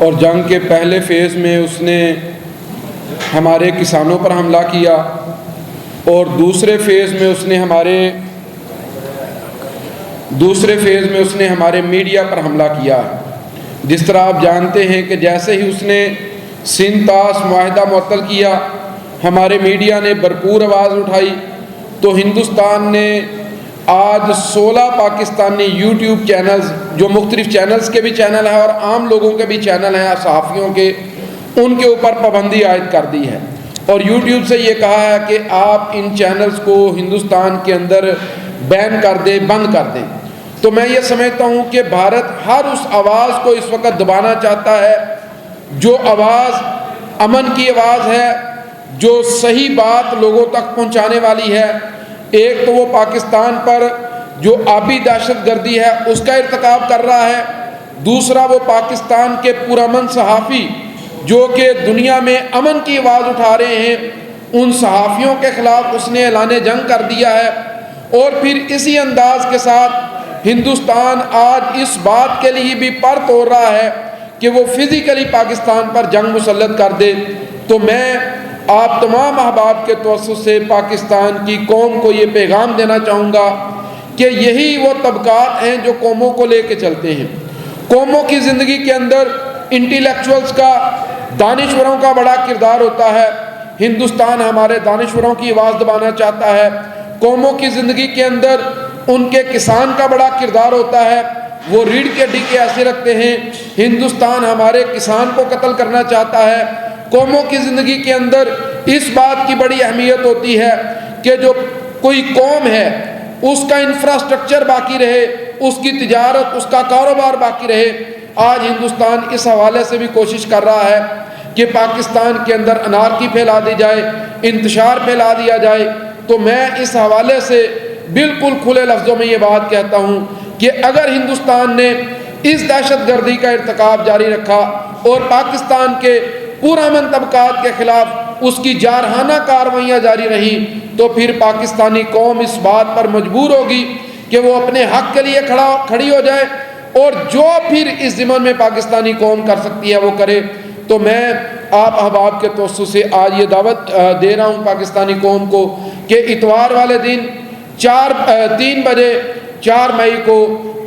और जंग के पहले फेज़ में उसने हमारे किसानों पर हमला किया और दूसरे फेज़ में उसने हमारे मीडिया पर हमला किया। जिस तरह आप जानते हैं कि जैसे ही उसने सिंध ताश मुआहिदा मुअत्तल किया, हमारे मीडिया ने भरपूर आवाज़ उठाई, तो हिंदुस्तान ने आज 16 पाकिस्तानी यूट्यूब चैनल्स, जो मुख्तलिफ चैनल्स के भी चैनल हैं और आम लोगों के भी चैनल हैं सहाफ़ियों के, उनके ऊपर पाबंदी आयद कर दी है और यूट्यूब से ये कहा है कि आप इन चैनल्स को हिंदुस्तान के अंदर बैन कर दें, बंद कर दें। तो मैं ये समझता हूँ कि भारत हर उस आवाज़ को इस वक्त दबाना चाहता है जो आवाज़ अमन की आवाज़ है, जो सही बात लोगों तक पहुँचाने वाली है। एक तो वो पाकिस्तान पर जो आबी दहशतगर्दी है उसका इर्तिकाब कर रहा है, दूसरा वो पाकिस्तान के पुरअमन सहाफ़ी जो कि दुनिया में अमन की आवाज़ उठा रहे हैं, उन सहाफ़ियों के ख़िलाफ़ उसने ऐलान जंग कर दिया है। और फिर इसी अंदाज के साथ हिंदुस्तान आज इस बात के लिए भी पर तोड़ रहा है कि वो फ़िज़िकली पाकिस्तान पर जंग मुसल्लत कर दे। तो मैं आप तमाम अहबाब के तवस्सुस से पाकिस्तान की कौम को ये पैगाम देना चाहूँगा कि यही वो तबकात हैं जो कौमों को लेके चलते हैं। कौमों की ज़िंदगी के अंदर इंटेलेक्चुअल्स का, दानिश्वरों का बड़ा किरदार होता है। हिंदुस्तान हमारे दानिश्वरों की आवाज़ दबाना चाहता है। कौमों की ज़िंदगी के अंदर उनके किसान का बड़ा किरदार होता है, वो रीढ़ की हड्डी के ऐसे रखते हैं। हिंदुस्तान हमारे किसान को कत्ल करना चाहता है। कौमों की ज़िंदगी के अंदर इस बात की बड़ी अहमियत होती है कि जो कोई कौम है उसका इंफ्रास्ट्रक्चर बाकी रहे, उसकी तिजारत, उसका कारोबार बाकी रहे। आज हिंदुस्तान इस हवाले से भी कोशिश कर रहा है कि पाकिस्तान के अंदर अनारकी फैला दी जाए, इंतशार फैला दिया जाए। तो मैं इस हवाले से बिल्कुल खुले लफ्ज़ों में ये बात कहता हूँ कि अगर हिंदुस्तान ने इस दहशतगर्दी का इर्तिकाब जारी रखा और पाकिस्तान के पुरअमन तबकात के ख़िलाफ़ उसकी जारहाना कार्रवाइयाँ जारी रहीं, तो फिर पाकिस्तानी कौम इस बात पर मजबूर होगी कि वो अपने हक़ के लिए खड़ी हो जाए और जो फिर इस ज़िम्मन में पाकिस्तानी कौम कर सकती है वो करे। तो मैं आप अहबाब के तवस्सुस से आज ये दावत दे रहा हूँ पाकिस्तानी कौम को कि इतवार वाले दिन 3 बजे 4 मई को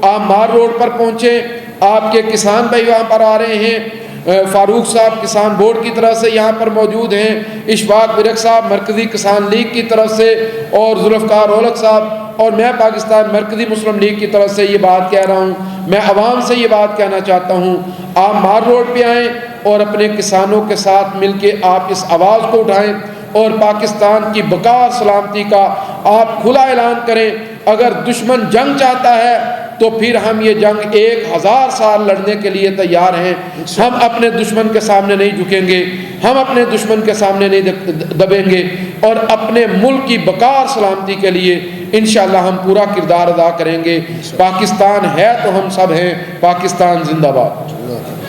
आप मार रोड पर पहुँचें। आपके किसान भाई वहाँ पर आ रहे हैं, फ़ारूक साहब किसान बोर्ड की तरफ से यहाँ पर मौजूद हैं, इशफाक बिरक साहब मरकज़ी किसान लीग की तरफ से, और जुल्फ़कार औलख साहब, और मैं पाकिस्तान मरकज़ी मुस्लिम लीग की तरफ से ये बात कह रहा हूँ। मैं आवाम से ये बात कहना चाहता हूँ, आप मार रोड पे आएँ और अपने किसानों के साथ मिल के आप इस आवाज़ को उठाएँ और पाकिस्तान की बका और सलामती का आप खुला ऐलान करें। अगर दुश्मन जंग चाहता है तो फिर हम ये जंग 1000 साल लड़ने के लिए तैयार हैं। हम अपने दुश्मन के सामने नहीं झुकेंगे, हम अपने दुश्मन के सामने नहीं दबेंगे और अपने मुल्क की बका और सलामती के लिए इंशाअल्लाह हम पूरा किरदार अदा करेंगे। पाकिस्तान है तो हम सब हैं। पाकिस्तान जिंदाबाद।